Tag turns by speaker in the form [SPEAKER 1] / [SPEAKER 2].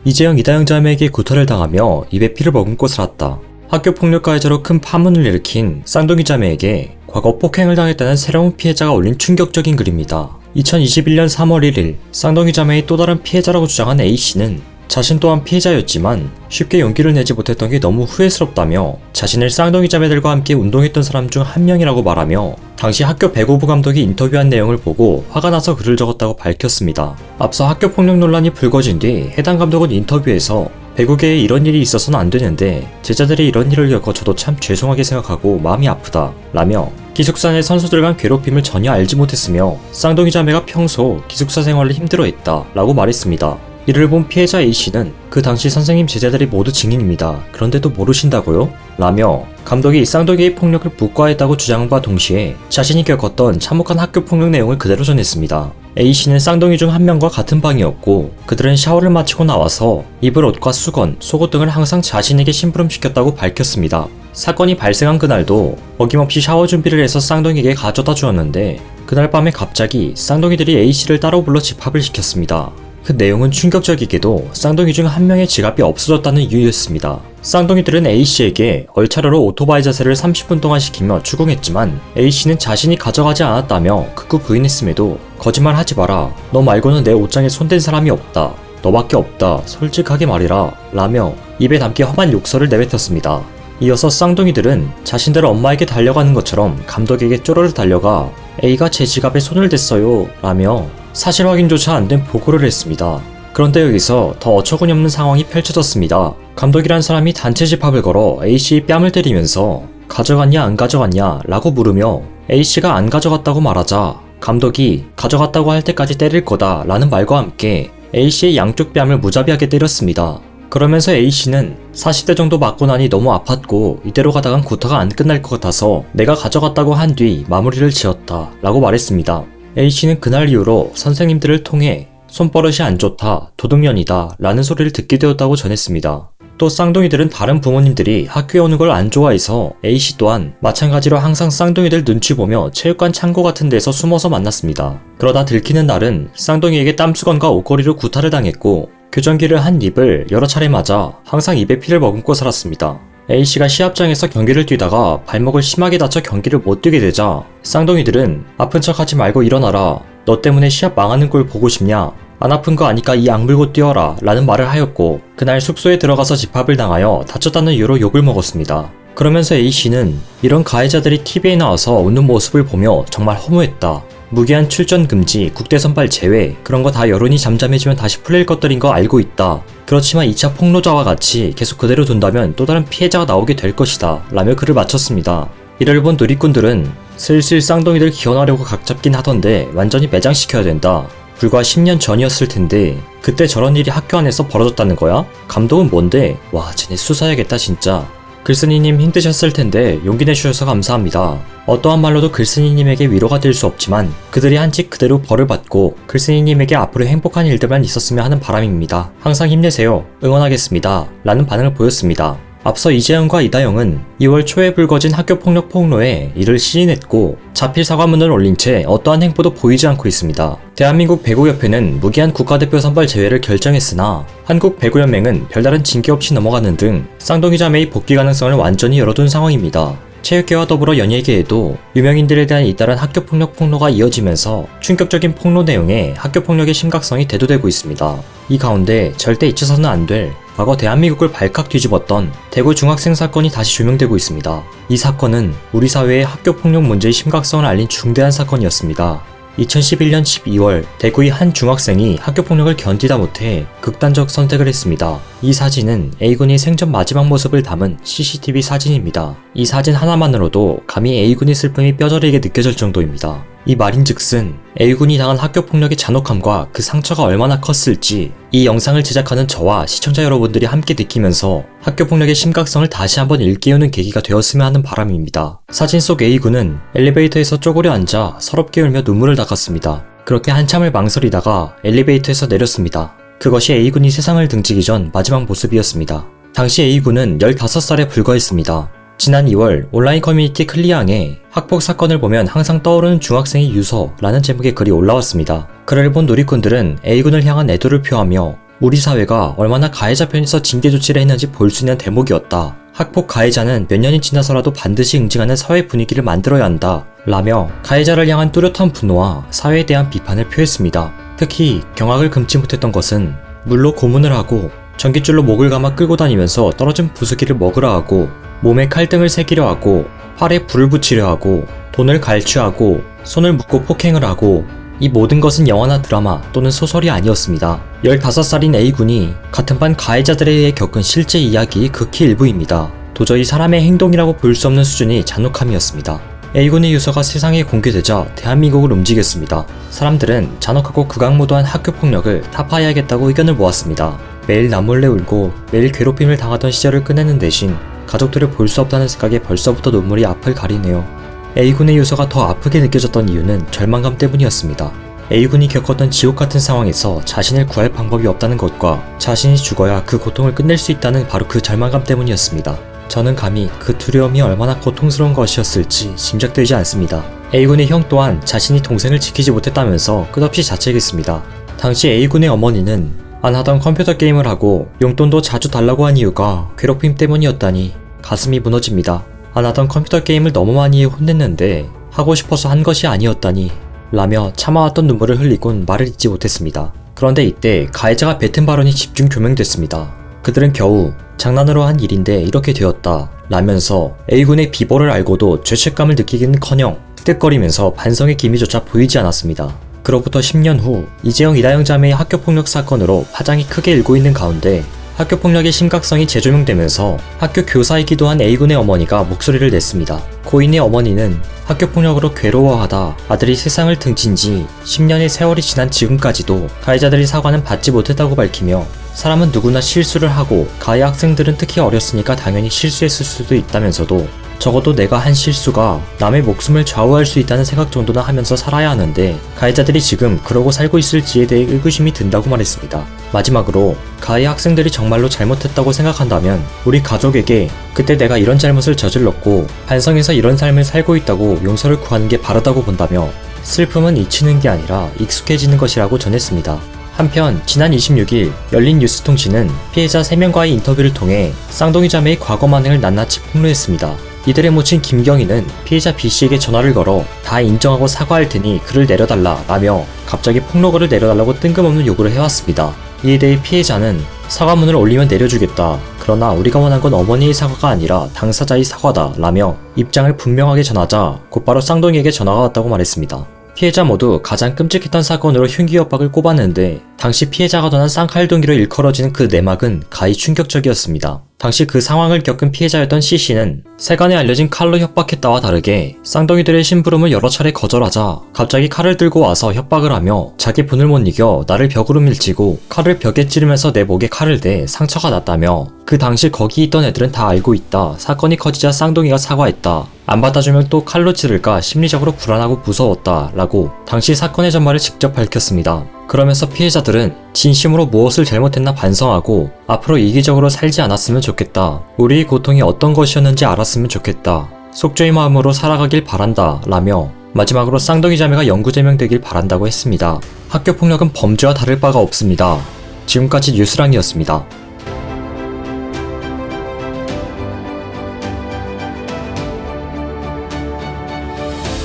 [SPEAKER 1] 이재영, 이다영 자매에게 구타를 당하며 입에 피를 머금고 살았다. 학교 폭력 가해자로 큰 파문을 일으킨 쌍둥이 자매에게 과거 폭행을 당했다는 새로운 피해자가 올린 충격적인 글입니다. 2021년 3월 1일 쌍둥이 자매의 또 다른 피해자라고 주장한 A씨는 자신 또한 피해자였지만 쉽게 용기를 내지 못했던 게 너무 후회스럽다며 자신을 쌍둥이 자매들과 함께 운동했던 사람 중 한 명이라고 말하며 당시 학교 배구부 감독이 인터뷰한 내용을 보고 화가 나서 글을 적었다고 밝혔습니다. 앞서 학교 폭력 논란이 불거진 뒤 해당 감독은 인터뷰에서 배구계에 이런 일이 있어서는 안 되는데 제자들이 이런 일을 겪어 저도 참 죄송하게 생각하고 마음이 아프다 라며 기숙사 내 선수들 간 괴롭힘을 전혀 알지 못했으며 쌍둥이 자매가 평소 기숙사 생활을 힘들어했다 라고 말했습니다. 이를 본 피해자 A씨는 그 당시 선생님 제자들이 모두 증인입니다. 그런데도 모르신다고요? 라며 감독이 쌍둥이의 폭력을 묵과했다고 주장과 동시에 자신이 겪었던 참혹한 학교 폭력 내용을 그대로 전했습니다. A씨는 쌍둥이 중 한 명과 같은 방이었고 그들은 샤워를 마치고 나와서 입을 옷과 수건, 속옷 등을 항상 자신에게 심부름시켰다고 밝혔습니다. 사건이 발생한 그날도 어김없이 샤워 준비를 해서 쌍둥이에게 가져다 주었는데 그날 밤에 갑자기 쌍둥이들이 A씨를 따로 불러 집합을 시켰습니다. 그 내용은 충격적이게도 쌍둥이 중 한 명의 지갑이 없어졌다는 이유였습니다. 쌍둥이들은 A씨에게 얼차려로 오토바이 자세를 30분 동안 시키며 추궁했지만 A씨는 자신이 가져가지 않았다며 극구 부인했음에도 거짓말하지 마라. 너 말고는 내 옷장에 손댄 사람이 없다. 너밖에 없다. 솔직하게 말해라. 라며 입에 담기 험한 욕설을 내뱉었습니다. 이어서 쌍둥이들은 자신들 엄마에게 달려가는 것처럼 감독에게 쪼르르 달려가 A가 제 지갑에 손을 댔어요. 라며 사실 확인조차 안 된 보고를 했습니다. 그런데 여기서 더 어처구니 없는 상황이 펼쳐졌습니다. 감독이란 사람이 단체 집합을 걸어 A씨의 뺨을 때리면서 가져갔냐 안 가져갔냐 라고 물으며 A씨가 안 가져갔다고 말하자 감독이 가져갔다고 할 때까지 때릴 거다 라는 말과 함께 A씨의 양쪽 뺨을 무자비하게 때렸습니다. 그러면서 A씨는 40대 정도 맞고 나니 너무 아팠고 이대로 가다간 구타가 안 끝날 것 같아서 내가 가져갔다고 한 뒤 마무리를 지었다 라고 말했습니다. A씨는 그날 이후로 선생님들을 통해 손버릇이 안 좋다, 도둑년이다 라는 소리를 듣게 되었다고 전했습니다. 또 쌍둥이들은 다른 부모님들이 학교에 오는 걸 안 좋아해서 A씨 또한 마찬가지로 항상 쌍둥이들 눈치 보며 체육관 창고 같은 데서 숨어서 만났습니다. 그러다 들키는 날은 쌍둥이에게 땀수건과 옷걸이로 구타를 당했고 교정기를 한 입을 여러 차례 맞아 항상 입에 피를 머금고 살았습니다. A씨가 시합장에서 경기를 뛰다가 발목을 심하게 다쳐 경기를 못 뛰게 되자 쌍둥이들은 아픈 척 하지 말고 일어나라. 너 때문에 시합 망하는 걸 보고 싶냐? 안 아픈 거 아니까 이 악물고 뛰어라 라는 말을 하였고 그날 숙소에 들어가서 집합을 당하여 다쳤다는 이유로 욕을 먹었습니다. 그러면서 A씨는 이런 가해자들이 TV에 나와서 웃는 모습을 보며 정말 허무했다. 무기한 출전 금지, 국대 선발 제외 그런 거 다 여론이 잠잠해지면 다시 풀릴 것들인 거 알고 있다. 그렇지만 2차 폭로자와 같이 계속 그대로 둔다면 또 다른 피해자가 나오게 될 것이다 라며 글을 마쳤습니다. 이를 본 누리꾼들은 슬슬 쌍둥이들 기원하려고 각잡긴 하던데 완전히 매장시켜야 된다. 불과 10년 전이었을 텐데 그때 저런 일이 학교 안에서 벌어졌다는 거야? 감독은 뭔데? 와 쟤네 수사해야겠다 진짜. 글쓴이님 힘드셨을 텐데 용기 내주셔서 감사합니다. 어떠한 말로도 글쓴이님에게 위로가 될 수 없지만 그들이 한 짓 그대로 벌을 받고 글쓴이님에게 앞으로 행복한 일들만 있었으면 하는 바람입니다. 항상 힘내세요. 응원하겠습니다. 라는 반응을 보였습니다. 앞서 이재영과 이다영은 2월 초에 불거진 학교폭력 폭로에 이를 시인했고 자필 사과문을 올린 채 어떠한 행보도 보이지 않고 있습니다. 대한민국 배구협회는 무기한 국가대표 선발 제외를 결정했으나 한국배구연맹은 별다른 징계 없이 넘어가는 등 쌍둥이 자매의 복귀 가능성을 완전히 열어둔 상황입니다. 체육계와 더불어 연예계에도 유명인들에 대한 잇따른 학교폭력 폭로가 이어지면서 충격적인 폭로 내용에 학교폭력의 심각성이 대두되고 있습니다. 이 가운데 절대 잊혀서는 안 될 과거 대한민국을 발칵 뒤집었던 대구 중학생 사건이 다시 조명되고 있습니다. 이 사건은 우리 사회의 학교폭력 문제의 심각성을 알린 중대한 사건이었습니다. 2011년 12월 대구의 한 중학생이 학교폭력을 견디다 못해 극단적 선택을 했습니다. 이 사진은 A군이 생전 마지막 모습을 담은 CCTV 사진입니다. 이 사진 하나만으로도 감히 A군의 슬픔이 뼈저리게 느껴질 정도입니다. 이 말인즉슨 A군이 당한 학교폭력의 잔혹함과 그 상처가 얼마나 컸을지 이 영상을 제작하는 저와 시청자 여러분들이 함께 느끼면서 학교폭력의 심각성을 다시 한번 일깨우는 계기가 되었으면 하는 바람입니다. 사진 속 A군은 엘리베이터에서 쪼그려 앉아 서럽게 울며 눈물을 닦았습니다. 그렇게 한참을 망설이다가 엘리베이터에서 내렸습니다. 그것이 A군이 세상을 등지기 전 마지막 모습이었습니다. 당시 A군은 15살에 불과했습니다. 지난 2월 온라인 커뮤니티 클리앙에 학폭 사건을 보면 항상 떠오르는 중학생의 유서라는 제목의 글이 올라왔습니다. 글을 본 누리꾼들은 A군을 향한 애도를 표하며 우리 사회가 얼마나 가해자 편에서 징계 조치를 했는지 볼 수 있는 대목이었다. 학폭 가해자는 몇 년이 지나서라도 반드시 응징하는 사회 분위기를 만들어야 한다. 라며 가해자를 향한 뚜렷한 분노와 사회에 대한 비판을 표했습니다. 특히 경악을 금치 못했던 것은 물로 고문을 하고 전깃줄로 목을 감아 끌고 다니면서 떨어진 부수기를 먹으라 하고 몸에 칼등을 새기려 하고 팔에 불을 붙이려 하고 돈을 갈취하고 손을 묶고 폭행을 하고 이 모든 것은 영화나 드라마 또는 소설이 아니었습니다. 15살인 A군이 같은 반 가해자들에 의해 겪은 실제 이야기의 극히 일부입니다. 도저히 사람의 행동이라고 볼 수 없는 수준의 잔혹함이었습니다. A군의 유서가 세상에 공개되자 대한민국을 움직였습니다. 사람들은 잔혹하고 극악무도한 학교폭력을 타파해야겠다고 의견을 모았습니다. 매일 남몰래 울고 매일 괴롭힘을 당하던 시절을 끝내는 대신 가족들을 볼 수 없다는 생각에 벌써부터 눈물이 앞을 가리네요. A군의 유서가 더 아프게 느껴졌던 이유는 절망감 때문이었습니다. A군이 겪었던 지옥 같은 상황에서 자신을 구할 방법이 없다는 것과 자신이 죽어야 그 고통을 끝낼 수 있다는 바로 그 절망감 때문이었습니다. 저는 감히 그 두려움이 얼마나 고통스러운 것이었을지 짐작되지 않습니다. A군의 형 또한 자신이 동생을 지키지 못했다면서 끝없이 자책했습니다. 당시 A군의 어머니는 안 하던 컴퓨터 게임을 하고 용돈도 자주 달라고 한 이유가 괴롭힘 때문이었다니 가슴이 무너집니다. 안 하던 컴퓨터 게임을 너무 많이 혼냈는데 하고 싶어서 한 것이 아니었다니 라며 참아왔던 눈물을 흘리곤 말을 잇지 못했습니다. 그런데 이때 가해자가 뱉은 발언이 집중 조명됐습니다. 그들은 겨우 장난으로 한 일인데 이렇게 되었다 라면서 A군의 비보를 알고도 죄책감을 느끼기는커녕 뜨뜻거리면서 반성의 기미조차 보이지 않았습니다. 그로부터 10년 후 이재영 이다영 자매의 학교폭력 사건으로 파장이 크게 일고 있는 가운데 학교폭력의 심각성이 재조명되면서 학교 교사이기도 한 A군의 어머니가 목소리를 냈습니다. 고인의 어머니는 학교폭력으로 괴로워하다 아들이 세상을 등진 지 10년의 세월이 지난 지금까지도 가해자들이 사과는 받지 못했다고 밝히며 사람은 누구나 실수를 하고 가해 학생들은 특히 어렸으니까 당연히 실수했을 수도 있다면서도 적어도 내가 한 실수가 남의 목숨을 좌우할 수 있다는 생각 정도나 하면서 살아야 하는데 가해자들이 지금 그러고 살고 있을지에 대해 의구심이 든다고 말했습니다. 마지막으로 가해 학생들이 정말로 잘못했다고 생각한다면 우리 가족에게 그때 내가 이런 잘못을 저질렀고 반성해서 이런 삶을 살고 있다고 용서를 구하는 게 바르다고 본다며 슬픔은 잊히는 게 아니라 익숙해지는 것이라고 전했습니다. 한편 지난 26일 열린 뉴스통신은 피해자 3명과의 인터뷰를 통해 쌍둥이 자매의 과거 만행을 낱낱이 폭로했습니다. 이들의 모친 김경희는 피해자 B씨에게 전화를 걸어 다 인정하고 사과할 테니 글을 내려달라 라며 갑자기 폭로글을 내려달라고 뜬금없는 요구를 해왔습니다. 이에 대해 피해자는 사과문을 올리면 내려주겠다. 그러나 우리가 원한 건 어머니의 사과가 아니라 당사자의 사과다 라며 입장을 분명하게 전하자 곧바로 쌍둥이에게 전화가 왔다고 말했습니다. 피해자 모두 가장 끔찍했던 사건으로 흉기 협박을 꼽았는데 당시 피해자가 전한 쌍칼동기로 일컬어지는 그 내막은 가히 충격적이었습니다. 당시 그 상황을 겪은 피해자였던 C씨는 세간에 알려진 칼로 협박했다와 다르게 쌍둥이들의 심부름을 여러 차례 거절하자 갑자기 칼을 들고 와서 협박을 하며 자기 분을 못 이겨 나를 벽으로 밀치고 칼을 벽에 찌르면서 내 목에 칼을 대 상처가 났다며 그 당시 거기 있던 애들은 다 알고 있다. 사건이 커지자 쌍둥이가 사과했다. 안 받아주면 또 칼로 찌를까 심리적으로 불안하고 무서웠다 라고 당시 사건의 전말을 직접 밝혔습니다. 그러면서 피해자들은 진심으로 무엇을 잘못했나 반성하고 앞으로 이기적으로 살지 않았으면 좋겠다. 우리의 고통이 어떤 것이었는지 알았으면 좋겠다. 속죄의 마음으로 살아가길 바란다 라며 마지막으로 쌍둥이 자매가 영구제명되길 바란다고 했습니다. 학교폭력은 범죄와 다를 바가 없습니다. 지금까지 뉴스랑이었습니다.